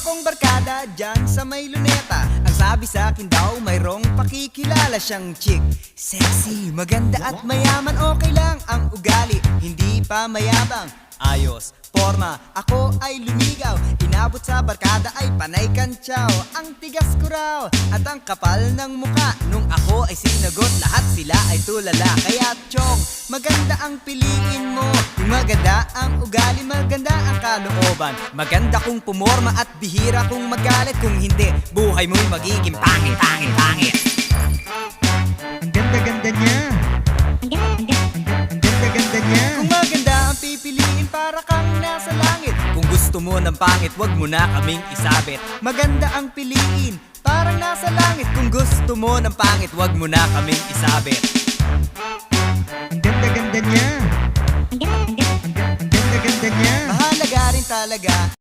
akong barkada dyan sa may luneta. Ang sabi sa akin daw mayroong pakikilala siyang chick. Sexy, maganda at mayaman, okay lang ang ugali, hindi pa mayabang. Ayos, forma, ako ay lumigaw. Inabot sa barkada ay panay kantsaw. Ang tigas ko raw at ang kapal ng muka. Nung ako ay sinagot, lahat sila ay tulala. Kaya chong, maganda ang piliin mo. Kung maganda ang ugali, maganda ang kalooban. Maganda kung pumorma at bihira kung magalit. Kung hindi, buhay mo'y magiging pangit, pangit, pangit. Ang ganda-ganda niya. Ang ganda-ganda niya. Kung maganda ang pipiliin, para kang nasa langit. Kung gusto mo ng pangit, wag mo na kaming isabit. Maganda ang piliin, parang nasa langit. Kung gusto mo ng pangit, wag mo na kaming isabit. Ang ganda-ganda niya. Ang ganda-ganda niya. Mahalaga rin talaga